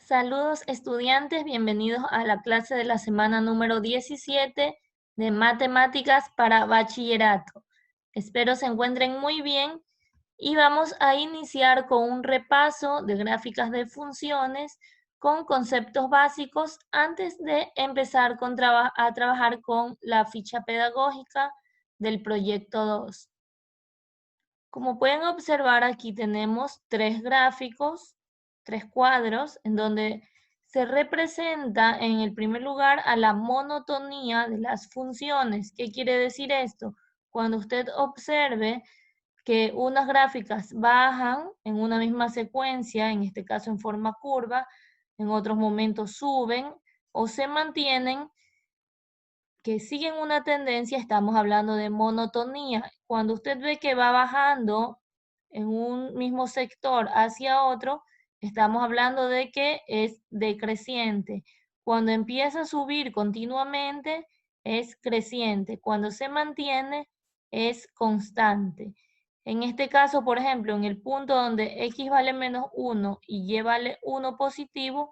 Saludos estudiantes, bienvenidos a la clase de la semana número 17 de Matemáticas para Bachillerato. Espero se encuentren muy bien y vamos a iniciar con un repaso de gráficas de funciones con conceptos básicos antes de empezar a trabajar con la ficha pedagógica del proyecto 2. Como pueden observar, aquí tenemos tres gráficos, tres cuadros, en donde se representa en el primer lugar a la monotonía de las funciones. ¿Qué quiere decir esto? Cuando usted observe que unas gráficas bajan en una misma secuencia, en este caso en forma curva, en otros momentos suben o se mantienen, que siguen una tendencia, estamos hablando de monotonía. Cuando usted ve que va bajando en un mismo sector hacia otro, estamos hablando de que es decreciente. Cuando empieza a subir continuamente, es creciente. Cuando se mantiene, es constante. En este caso, por ejemplo, en el punto donde x vale menos 1 y y vale 1 positivo,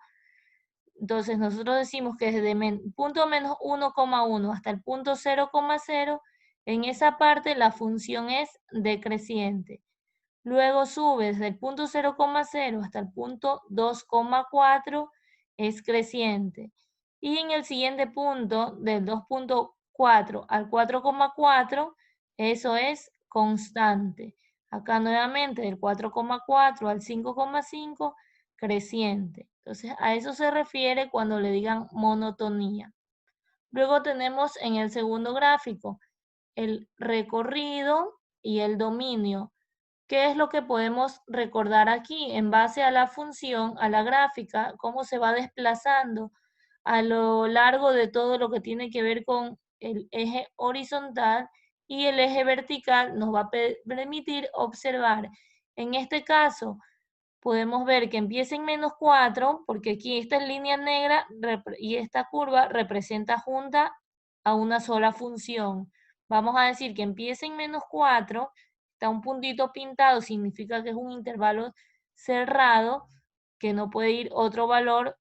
entonces nosotros decimos que desde punto menos 1,1 hasta el punto 0,0, en esa parte la función es decreciente. Luego sube desde el punto 0,0 hasta el punto 2,4, es creciente. Y en el siguiente punto, del 2,4 al 4,4, eso es constante. Acá nuevamente del 4,4 al 5,5, creciente. Entonces, a eso se refiere cuando le digan monotonía. Luego tenemos en el segundo gráfico el recorrido y el dominio. ¿Qué es lo que podemos recordar aquí? En base a la función, a la gráfica, cómo se va desplazando a lo largo de todo lo que tiene que ver con el eje horizontal, y el eje vertical nos va a permitir observar. En este caso, podemos ver que empieza en -4, porque aquí esta línea negra y esta curva representa junta a una sola función. Vamos a decir que empieza en -4, está un puntito pintado, significa que es un intervalo cerrado, que no puede ir otro valor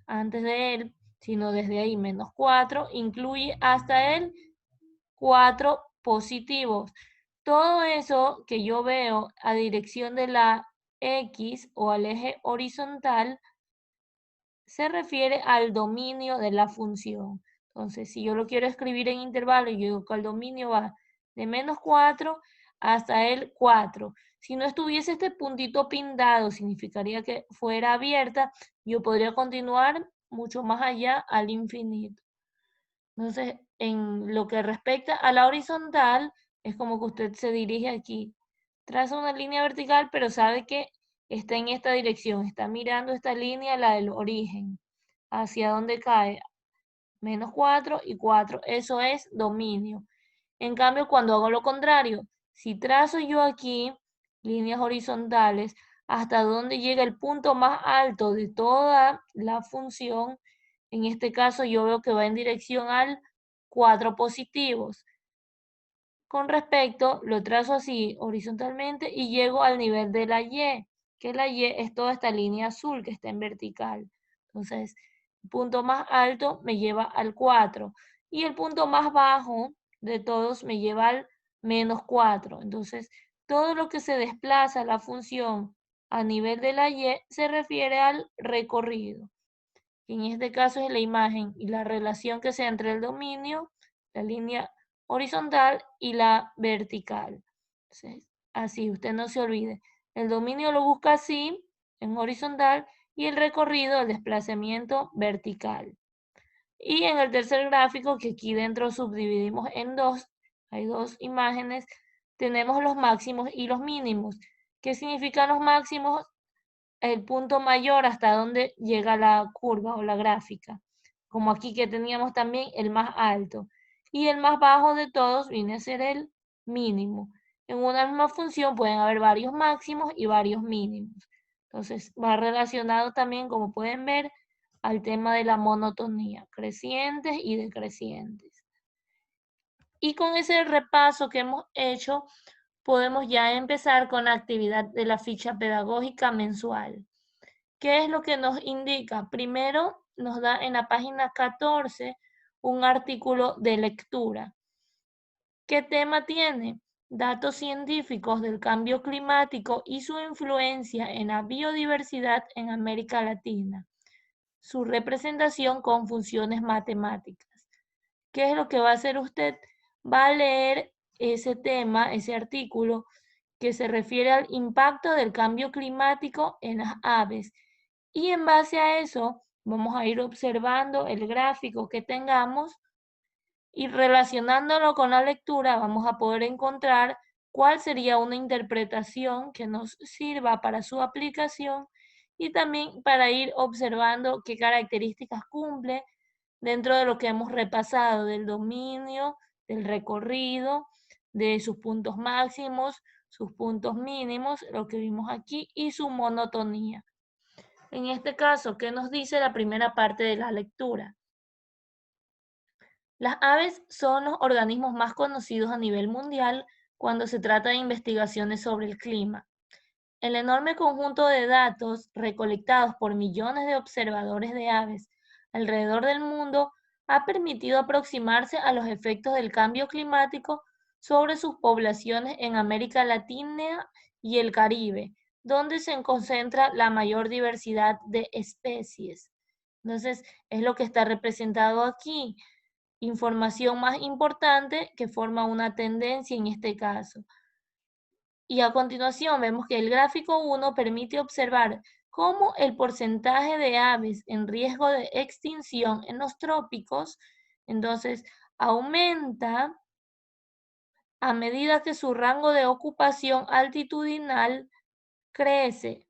antes de él, sino desde ahí -4, incluye hasta el 4 positivos. Todo eso que yo veo a dirección de la X o al eje horizontal se refiere al dominio de la función. Entonces, si yo lo quiero escribir en intervalo, yo digo que el dominio va de -4 hasta el 4. Si no estuviese este puntito pintado, significaría que fuera abierta, yo podría continuar mucho más allá al infinito. Entonces, en lo que respecta a la horizontal, es como que usted se dirige aquí. Traza una línea vertical, pero sabe que está en esta dirección. Está mirando esta línea, la del origen. Hacia dónde cae. -4 y 4. Eso es dominio. En cambio, cuando hago lo contrario, si trazo yo aquí líneas horizontales, hasta donde llega el punto más alto de toda la función, en este caso yo veo que va en dirección al 4 positivos. Con respecto, lo trazo así horizontalmente y llego al nivel de la Y, que la Y es toda esta línea azul que está en vertical. Entonces, el punto más alto me lleva al 4 y el punto más bajo de todos me lleva al -4. Entonces, todo lo que se desplaza la función a nivel de la Y se refiere al recorrido, que en este caso es la imagen y la relación que sea entre el dominio, la línea horizontal y la vertical. Entonces, así, usted no se olvide. El dominio lo busca así, en horizontal, y el recorrido, el desplazamiento vertical. Y en el tercer gráfico, que aquí dentro subdividimos en dos, hay dos imágenes, tenemos los máximos y los mínimos. ¿Qué significan los máximos? El punto mayor hasta donde llega la curva o la gráfica. Como aquí que teníamos también el más alto. Y el más bajo de todos viene a ser el mínimo. En una misma función pueden haber varios máximos y varios mínimos. Entonces va relacionado también, como pueden ver, al tema de la monotonía, crecientes y decrecientes. Y con ese repaso que hemos hecho, podemos ya empezar con la actividad de la ficha pedagógica mensual. ¿Qué es lo que nos indica? Primero nos da en la página 14 un artículo de lectura. ¿Qué tema tiene? Datos científicos del cambio climático y su influencia en la biodiversidad en América Latina. Su representación con funciones matemáticas. ¿Qué es lo que va a hacer usted? Va a leer ese tema, ese artículo, que se refiere al impacto del cambio climático en las aves. Y en base a eso, vamos a ir observando el gráfico que tengamos y relacionándolo con la lectura, vamos a poder encontrar cuál sería una interpretación que nos sirva para su aplicación y también para ir observando qué características cumple dentro de lo que hemos repasado del dominio, del recorrido, de sus puntos máximos, sus puntos mínimos, lo que vimos aquí, y su monotonía. En este caso, ¿qué nos dice la primera parte de la lectura? Las aves son los organismos más conocidos a nivel mundial cuando se trata de investigaciones sobre el clima. El enorme conjunto de datos recolectados por millones de observadores de aves alrededor del mundo ha permitido aproximarse a los efectos del cambio climático sobre sus poblaciones en América Latina y el Caribe, donde se concentra la mayor diversidad de especies. Entonces, es lo que está representado aquí. Información más importante que forma una tendencia en este caso. Y a continuación vemos que el gráfico 1 permite observar cómo el porcentaje de aves en riesgo de extinción en los trópicos, entonces, aumenta a medida que su rango de ocupación altitudinal crece.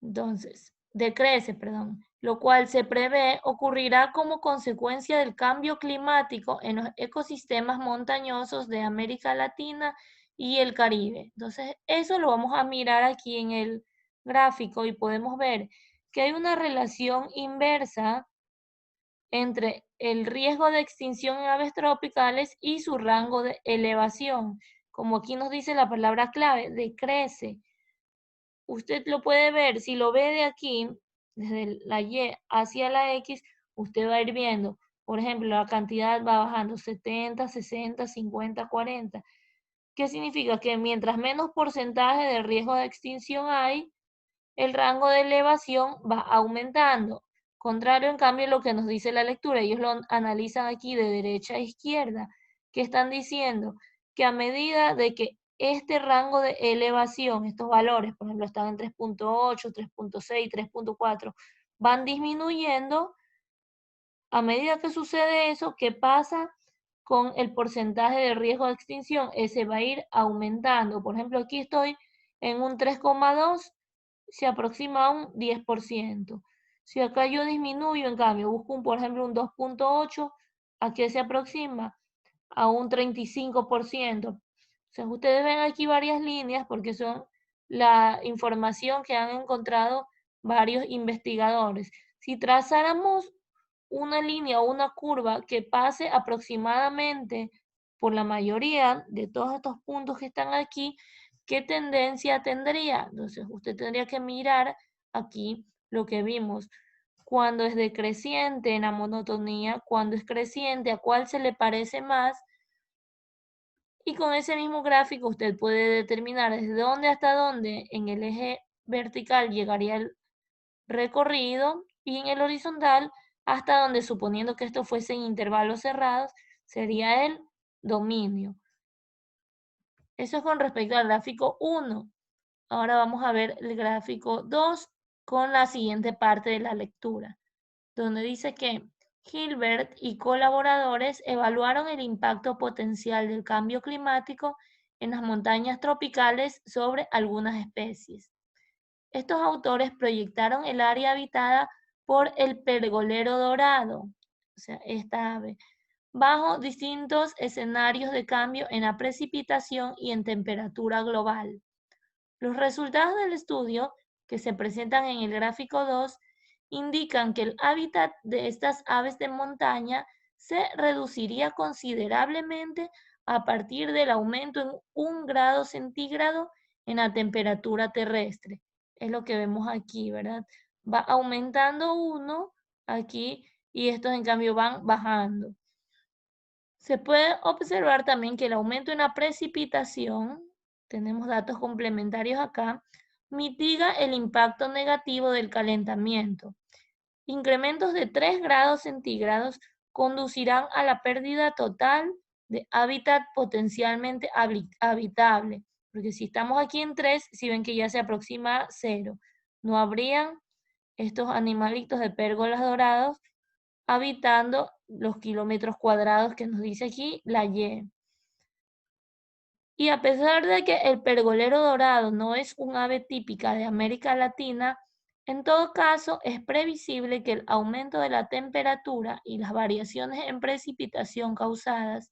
Entonces, decrece, perdón, lo cual se prevé ocurrirá como consecuencia del cambio climático en los ecosistemas montañosos de América Latina y el Caribe. Entonces, eso lo vamos a mirar aquí en el gráfico y podemos ver que hay una relación inversa entre el riesgo de extinción en aves tropicales y su rango de elevación. Como aquí nos dice la palabra clave, decrece. Usted lo puede ver, si lo ve de aquí, desde la Y hacia la X, usted va a ir viendo, por ejemplo, la cantidad va bajando 70, 60, 50, 40. ¿Qué significa? Que mientras menos porcentaje de riesgo de extinción hay, el rango de elevación va aumentando. Contrario, en cambio, lo que nos dice la lectura, ellos lo analizan aquí de derecha a izquierda, que están diciendo que a medida de que este rango de elevación, estos valores, por ejemplo, están en 3.8, 3.6, 3.4, van disminuyendo, a medida que sucede eso, ¿qué pasa con el porcentaje de riesgo de extinción? Ese va a ir aumentando. Por ejemplo, aquí estoy en un 3,2, se aproxima a un 10%. Si acá yo disminuyo, en cambio, busco, por ejemplo, un 2.8, ¿a qué se aproxima? A un 35%. O sea, ustedes ven aquí varias líneas porque son la información que han encontrado varios investigadores. Si trazáramos una línea o una curva que pase aproximadamente por la mayoría de todos estos puntos que están aquí, ¿qué tendencia tendría? Entonces, usted tendría que mirar aquí lo que vimos. Cuando es decreciente en la monotonía, cuando es creciente, a cuál se le parece más. Y con ese mismo gráfico usted puede determinar desde dónde hasta dónde en el eje vertical llegaría el recorrido y en el horizontal hasta donde, suponiendo que esto fuese en intervalos cerrados, sería el dominio. Eso es con respecto al gráfico 1. Ahora vamos a ver el gráfico 2 con la siguiente parte de la lectura, donde dice que Hilbert y colaboradores evaluaron el impacto potencial del cambio climático en las montañas tropicales sobre algunas especies. Estos autores proyectaron el área habitada por el pergolero dorado, o sea, esta ave, bajo distintos escenarios de cambio en la precipitación y en temperatura global. Los resultados del estudio, que se presentan en el gráfico 2, indican que el hábitat de estas aves de montaña se reduciría considerablemente a partir del aumento en 1 grado centígrado en la temperatura terrestre. Es lo que vemos aquí, ¿verdad? va aumentando 1 aquí y estos en cambio van bajando. Se puede observar también que el aumento en la precipitación, tenemos datos complementarios acá, mitiga el impacto negativo del calentamiento. Incrementos de 3 grados centígrados conducirán a la pérdida total de hábitat potencialmente habitable. Porque si estamos aquí en 3, si ven que ya se aproxima a 0, no habrían estos animalitos de pérgolas dorados habitando los kilómetros cuadrados que nos dice aquí la Y. Y a pesar de que el pergolero dorado no es un ave típica de América Latina, en todo caso es previsible que el aumento de la temperatura y las variaciones en precipitación causadas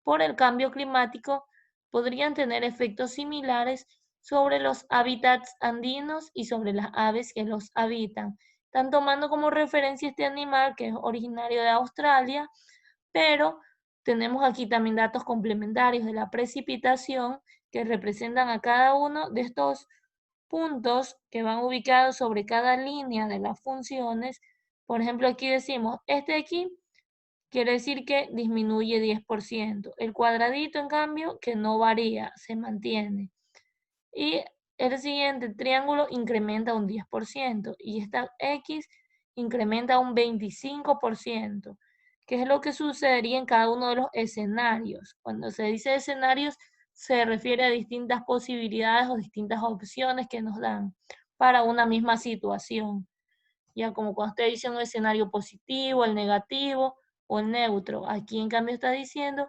por el cambio climático podrían tener efectos similares sobre los hábitats andinos y sobre las aves que los habitan. Están tomando como referencia este animal que es originario de Australia, pero tenemos aquí también datos complementarios de la precipitación que representan a cada uno de estos puntos que van ubicados sobre cada línea de las funciones. Por ejemplo, aquí decimos, este de aquí quiere decir que disminuye 10%. El cuadradito, en cambio, que no varía, se mantiene. Y el siguiente triángulo incrementa un 10% y esta X incrementa un 25%, que es lo que sucedería en cada uno de los escenarios. Cuando se dice escenarios, se refiere a distintas posibilidades o distintas opciones que nos dan para una misma situación. Ya como cuando usted dice un escenario positivo, el negativo o el neutro. Aquí en cambio está diciendo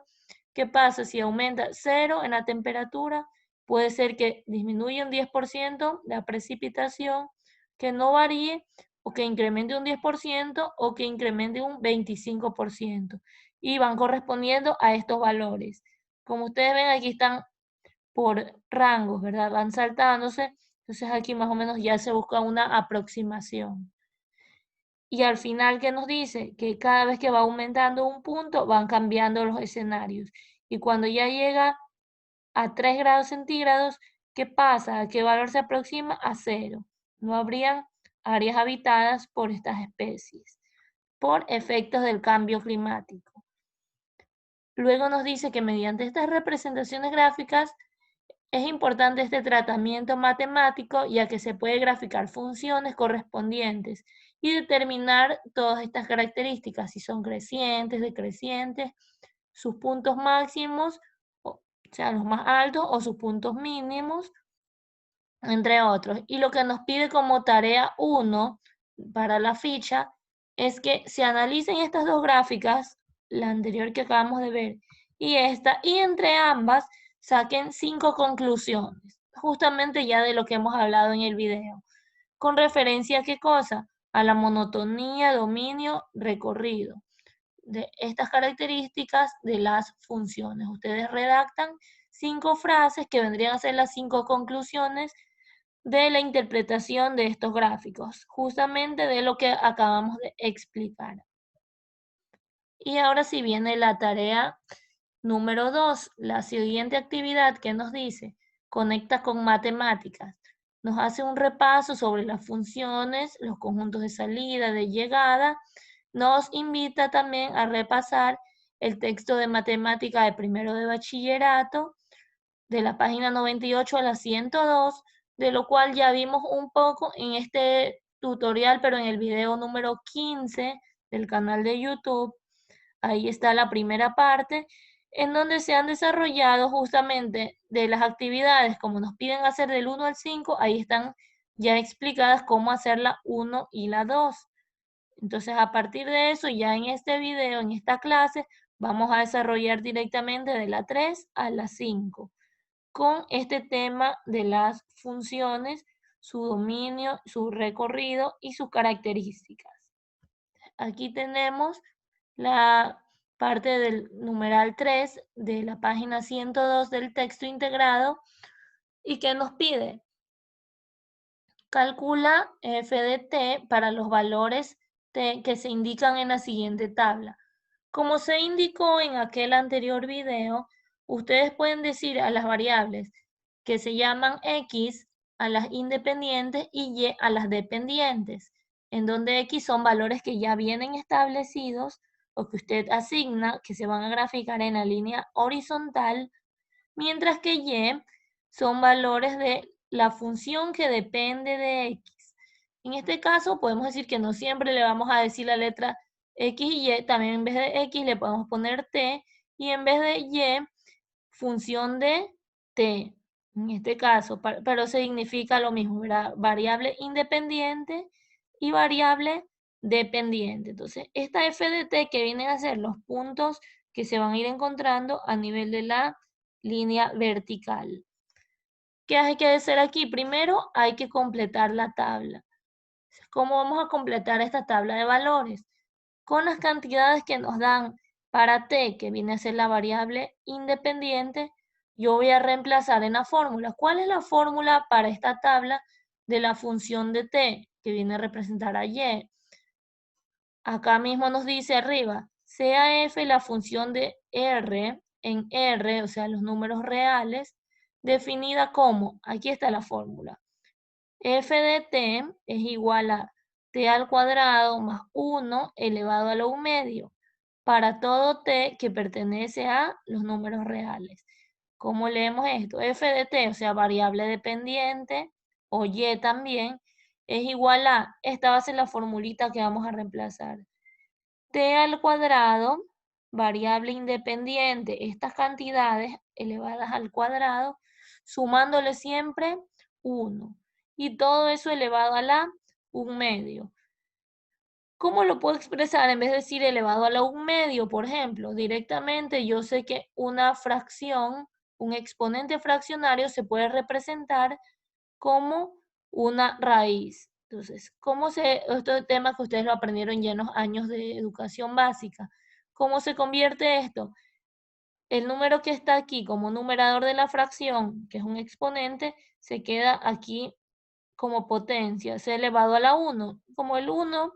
qué pasa si aumenta 0 en la temperatura. Puede ser que disminuya un 10% la precipitación, que no varíe, o que incremente un 10% o que incremente un 25%. Y van correspondiendo a estos valores. Como ustedes ven, aquí están por rangos, ¿verdad? Van saltándose. Entonces aquí más o menos ya se busca una aproximación. Y al final, ¿qué nos dice? Que cada vez que va aumentando un punto, van cambiando los escenarios. Y cuando ya llega a 3 grados centígrados, ¿qué pasa? ¿A qué valor se aproxima? A 0. No habrían áreas habitadas por estas especies, por efectos del cambio climático. Luego nos dice que mediante estas representaciones gráficas es importante este tratamiento matemático, ya que se puede graficar funciones correspondientes y determinar todas estas características, si son crecientes, decrecientes, sus puntos máximos, o sea, los más altos, o sus puntos mínimos, entre otros. Y lo que nos pide como tarea 1 para la ficha es que se analicen estas dos gráficas, la anterior que acabamos de ver y esta, y entre ambas saquen 5 conclusiones, justamente ya de lo que hemos hablado en el video. ¿Con referencia a qué cosa? A la monotonía, dominio, recorrido. De estas características de las funciones. Ustedes redactan 5 frases que vendrían a ser las 5 conclusiones de la interpretación de estos gráficos, justamente de lo que acabamos de explicar. Y ahora sí viene la tarea número 2, la siguiente actividad que nos dice, conecta con matemáticas. Nos hace un repaso sobre las funciones, los conjuntos de salida, de llegada. Nos invita también a repasar el texto de matemática de primero de bachillerato, de la página 98 a la 102, de lo cual ya vimos un poco en este tutorial, pero en el video número 15 del canal de YouTube. Ahí está la primera parte, en donde se han desarrollado justamente de las actividades, como nos piden hacer del 1 al 5, ahí están ya explicadas cómo hacer la 1 y la 2. Entonces, a partir de eso, ya en este video, en esta clase, vamos a desarrollar directamente de la 3 a la 5 con este tema de las funciones, su dominio, su recorrido y sus características. Aquí tenemos la parte del numeral 3 de la página 102 del texto integrado y que nos pide. Calcula f de t para los valores t que se indican en la siguiente tabla. Como se indicó en aquel anterior video, ustedes pueden decir a las variables que se llaman X a las independientes y Y a las dependientes. en donde X son valores que ya vienen establecidos o que usted asigna, que se van a graficar en la línea horizontal, mientras que Y son valores de la función que depende de X. En este caso podemos decir que no siempre le vamos a decir la letra X y Y, también en vez de X le podemos poner T, y en vez de Y, función de T. En este caso, pero significa lo mismo, ¿verdad? Variable independiente y variable dependiente. Entonces, esta f de t que vienen a ser los puntos que se van a ir encontrando a nivel de la línea vertical. ¿Qué hay que hacer aquí? Primero hay que completar la tabla. ¿Cómo vamos a completar esta tabla de valores? Con las cantidades que nos dan para t, que viene a ser la variable independiente, yo voy a reemplazar en la fórmula. ¿Cuál es la fórmula para esta tabla de la función de t, que viene a representar a y? Acá mismo nos dice arriba, sea f la función de r en r, o sea, los números reales, definida como, aquí está la fórmula, f de t es igual a t al cuadrado más 1 elevado a la 1 medio para todo t que pertenece a los números reales. ¿Cómo leemos esto? F de t, o sea, variable dependiente, o y también, es igual a, esta va a ser la formulita que vamos a reemplazar. T al cuadrado, variable independiente, estas cantidades elevadas al cuadrado, sumándole siempre 1. Y todo eso elevado a la 1 medio. ¿Cómo lo puedo expresar en vez de decir elevado a la 1 medio, por ejemplo? Directamente yo sé que una fracción, un exponente fraccionario se puede representar como una raíz. Entonces, estos temas que ustedes lo aprendieron ya en los años de educación básica, ¿cómo se convierte esto? El número que está aquí como numerador de la fracción, que es un exponente, se queda aquí como potencia, es elevado a la 1. Como el 1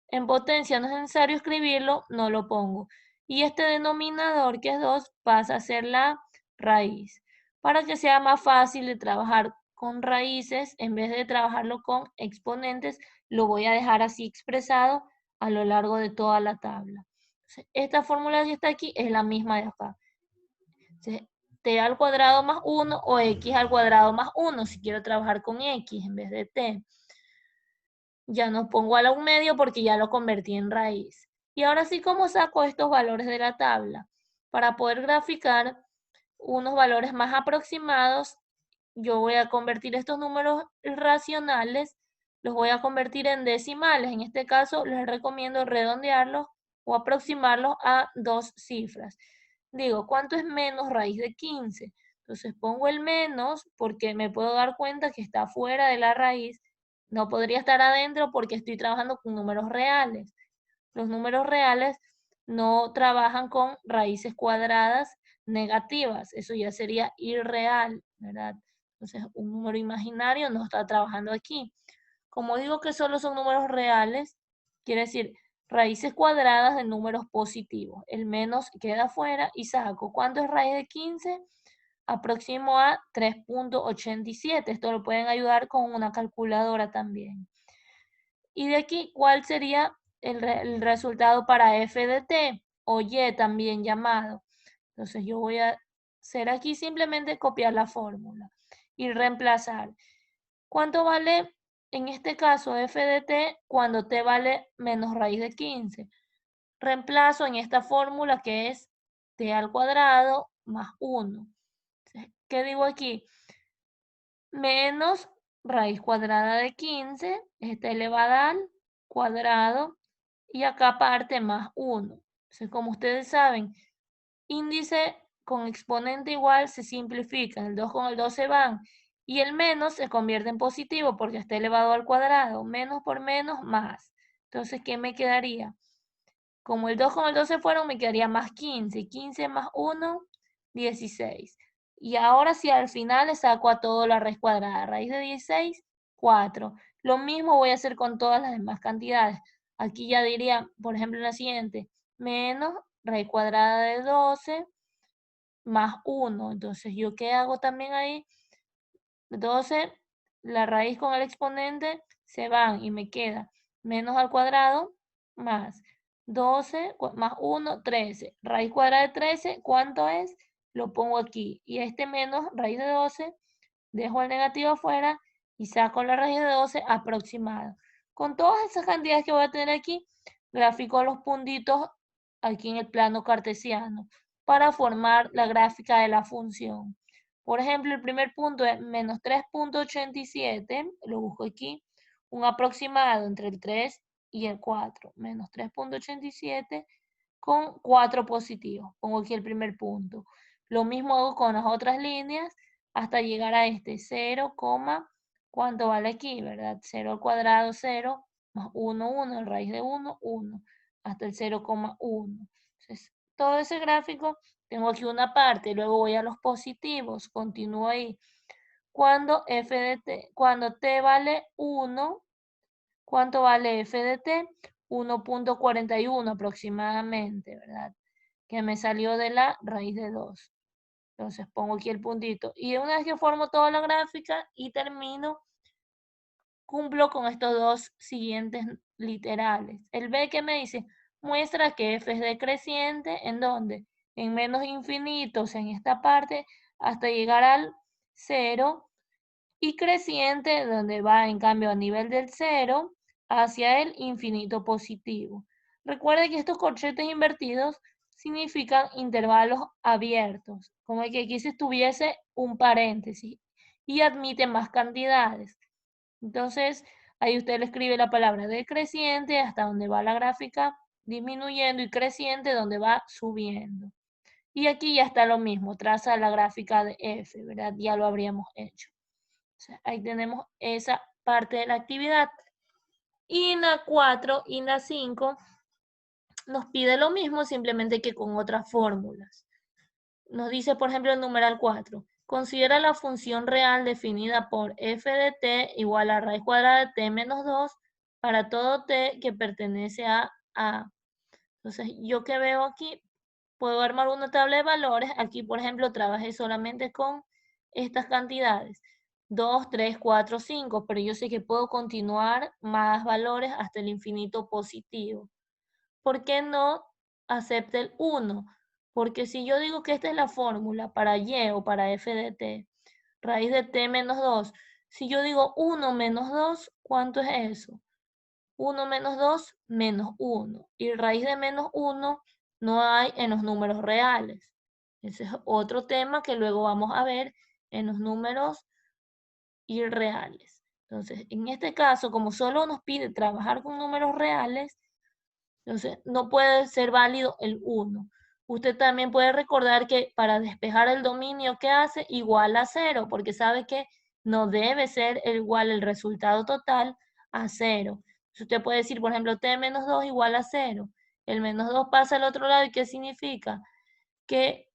en potencia no es necesario escribirlo, no lo pongo. Y este denominador, que es 2, pasa a ser la raíz. Para que sea más fácil de trabajar con raíces, en vez de trabajarlo con exponentes, lo voy a dejar así expresado a lo largo de toda la tabla. Entonces, esta fórmula que está aquí es la misma de acá. Entonces, t al cuadrado más 1 o x al cuadrado más 1, si quiero trabajar con x en vez de t. Ya no pongo a la 1 medio porque ya lo convertí en raíz. Y ahora sí, ¿cómo saco estos valores de la tabla? Para poder graficar unos valores más aproximados, yo voy a convertir estos números racionales, los voy a convertir en decimales. En este caso, les recomiendo redondearlos o aproximarlos a 2 cifras. Digo, ¿cuánto es menos raíz de 15? Entonces pongo el menos porque me puedo dar cuenta que está fuera de la raíz. No podría estar adentro porque estoy trabajando con números reales. Los números reales no trabajan con raíces cuadradas negativas. Eso ya sería irreal, ¿verdad? Entonces, un número imaginario no está trabajando aquí. Como digo que solo son números reales, quiere decir raíces cuadradas de números positivos. El menos queda fuera y saco. ¿Cuánto es raíz de 15? Aproximo a 3.87. Esto lo pueden ayudar con una calculadora también. Y de aquí, ¿cuál sería el resultado para f de t o y también llamado? Entonces yo voy a hacer aquí simplemente copiar la fórmula y reemplazar. ¿Cuánto vale en este caso f de t cuando t vale menos raíz de 15? Reemplazo en esta fórmula que es t al cuadrado más 1. ¿Qué digo aquí? Menos raíz cuadrada de 15, está elevada al cuadrado, y acá parte más 1. Entonces, como ustedes saben, índice con exponente igual se simplifica, el 2 con el 2 se van, y el menos se convierte en positivo porque está elevado al cuadrado, menos por menos, más. Entonces, ¿qué me quedaría? Como el 2 con el 2 se fueron, me quedaría más 15. 15 más 1, 16. Y ahora sí, al final le saco a todo la raíz cuadrada. Raíz de 16, 4. Lo mismo voy a hacer con todas las demás cantidades. Aquí ya diría, por ejemplo, en la siguiente, menos raíz cuadrada de 12 más 1. Entonces, ¿yo qué hago también ahí? 12, la raíz con el exponente se van y me queda menos al cuadrado, más 12, más 1, 13. Raíz cuadrada de 13, ¿cuánto es? Lo pongo aquí. Y este menos raíz de 12, dejo el negativo afuera y saco la raíz de 12 aproximada. Con todas esas cantidades que voy a tener aquí, grafico los puntitos aquí en el plano cartesiano para formar la gráfica de la función. Por ejemplo, el primer punto es menos 3.87, lo busco aquí, un aproximado entre el 3 y el 4, menos 3.87 con 4 positivos. Pongo aquí el primer punto. Lo mismo hago con las otras líneas hasta llegar a este 0, ¿cuánto vale aquí? ¿Verdad? 0 al cuadrado, 0, más 1, 1, raíz de 1, 1, hasta el 0,1. Entonces, todo ese gráfico, tengo aquí una parte, luego voy a los positivos, continúo ahí. Cuando f de t, cuando t vale 1, ¿cuánto vale f de t? 1.41 aproximadamente, ¿verdad? Que me salió de la raíz de 2. Entonces pongo aquí el puntito. Y una vez que formo toda la gráfica y termino, cumplo con estos dos siguientes literales. El B que me dice, muestra que f es decreciente, ¿en dónde? En menos infinitos, en esta parte, hasta llegar al 0, y creciente, donde va en cambio a nivel del 0, hacia el infinito positivo. Recuerde que estos corchetes invertidos significan intervalos abiertos, como que aquí si estuviese un paréntesis, y admite más cantidades. Entonces, ahí usted le escribe la palabra decreciente hasta donde va la gráfica disminuyendo y creciente donde va subiendo. Y aquí ya está lo mismo, traza la gráfica de f, ¿verdad? Ya lo habríamos hecho. O sea, ahí tenemos esa parte de la actividad. Y en la 4 y en la 5 nos pide lo mismo, simplemente que con otras fórmulas. Nos dice, por ejemplo, el numeral 4. Considera la función real definida por f de t igual a raíz cuadrada de t menos 2 para todo t que pertenece a A. Entonces, yo que veo aquí, puedo armar una tabla de valores. Aquí, por ejemplo, trabajé solamente con estas cantidades. 2, 3, 4, 5, pero yo sé que puedo continuar más valores hasta el infinito positivo. ¿Por qué no acepta el 1? Porque si yo digo que esta es la fórmula para y o para f de t, raíz de t menos 2, si yo digo 1 menos 2, ¿cuánto es eso? 1 menos 2, menos 1. Y raíz de menos 1 no hay en los números reales. Ese es otro tema que luego vamos a ver en los números irreales. Entonces, en este caso, como solo nos pide trabajar con números reales, entonces no puede ser válido el 1. Usted también puede recordar que para despejar el dominio que hace igual a 0, porque sabe que no debe ser igual el resultado total a 0. Usted puede decir, por ejemplo, t menos 2 igual a 0. El menos 2 pasa al otro lado, ¿y qué significa? Que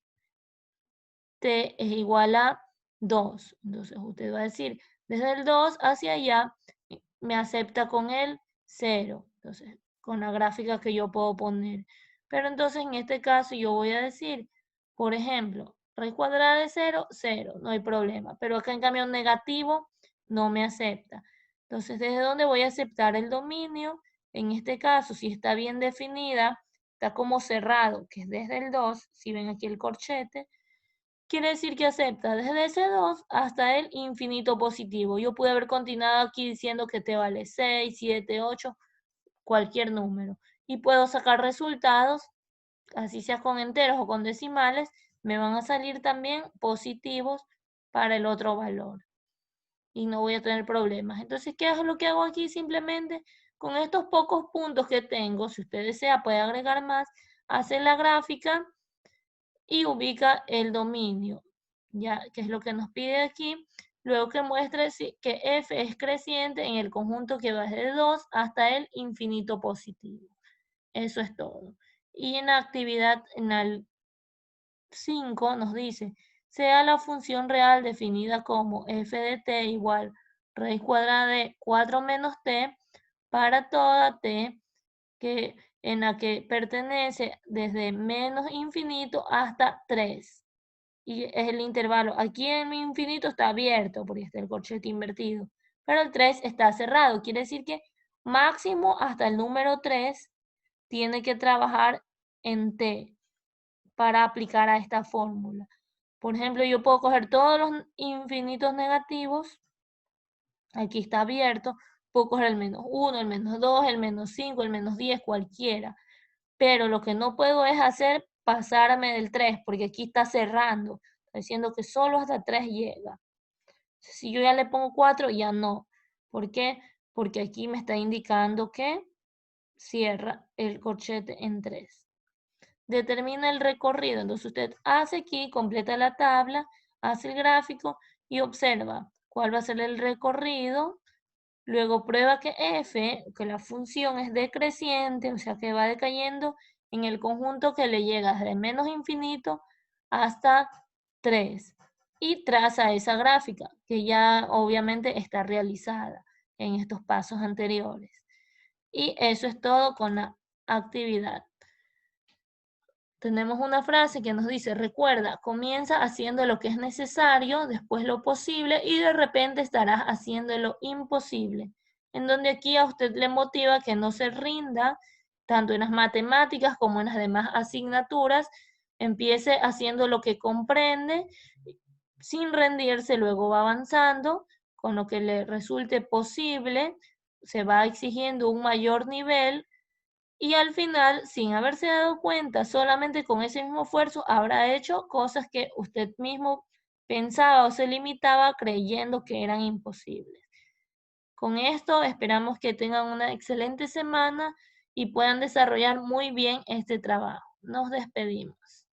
t es igual a 2. Entonces usted va a decir, desde el 2 hacia allá, me acepta con el 0. Entonces, con la gráfica que yo puedo poner. Pero entonces en este caso yo voy a decir, por ejemplo, raíz cuadrada de 0, 0, no hay problema. Pero acá en cambio negativo no me acepta. Entonces, ¿desde dónde voy a aceptar el dominio? En este caso, si está bien definida, está como cerrado, que es desde el 2, si ven aquí el corchete, quiere decir que acepta desde ese 2 hasta el infinito positivo. Yo pude haber continuado aquí diciendo que t vale 6, 7, 8, cualquier número. Y puedo sacar resultados, así sea con enteros o con decimales, me van a salir también positivos para el otro valor. Y no voy a tener problemas. Entonces, ¿qué es lo que hago aquí? Simplemente con estos pocos puntos que tengo, si usted desea puede agregar más, hace la gráfica y ubica el dominio, ya que es lo que nos pide aquí. Luego que muestre que f es creciente en el conjunto que va desde 2 hasta el infinito positivo. Eso es todo. Y en la actividad, en el 5 nos dice, sea la función real definida como f de t igual raíz cuadrada de 4 menos t para toda t que, en la que pertenece desde menos infinito hasta 3. Y es el intervalo. Aquí en mi infinito está abierto porque está el corchete invertido. Pero el 3 está cerrado. Quiere decir que máximo hasta el número 3 tiene que trabajar en T para aplicar a esta fórmula. Por ejemplo, yo puedo coger todos los infinitos negativos, aquí está abierto, puedo coger el -1, el -2, el -5, el -10, cualquiera. Pero lo que no puedo es hacer pasarme del 3, porque aquí está cerrando, está diciendo que solo hasta 3 llega. Si yo ya le pongo 4, ya no. ¿Por qué? Porque aquí me está indicando que cierra el corchete en 3. Determina el recorrido. Entonces usted hace aquí, completa la tabla, hace el gráfico y observa cuál va a ser el recorrido. Luego prueba que f, que la función es decreciente, o sea que va decayendo en el conjunto que le llega desde menos infinito hasta 3. Y traza esa gráfica, que ya obviamente está realizada en estos pasos anteriores. Y eso es todo con la actividad. Tenemos una frase que nos dice, recuerda, comienza haciendo lo que es necesario, después lo posible y de repente estarás haciendo lo imposible. En donde aquí a usted le motiva que no se rinda, tanto en las matemáticas como en las demás asignaturas, empiece haciendo lo que comprende, sin rendirse, luego va avanzando con lo que le resulte posible, se va exigiendo un mayor nivel y al final, sin haberse dado cuenta, solamente con ese mismo esfuerzo, habrá hecho cosas que usted mismo pensaba o se limitaba creyendo que eran imposibles. Con esto esperamos que tengan una excelente semana y puedan desarrollar muy bien este trabajo. Nos despedimos.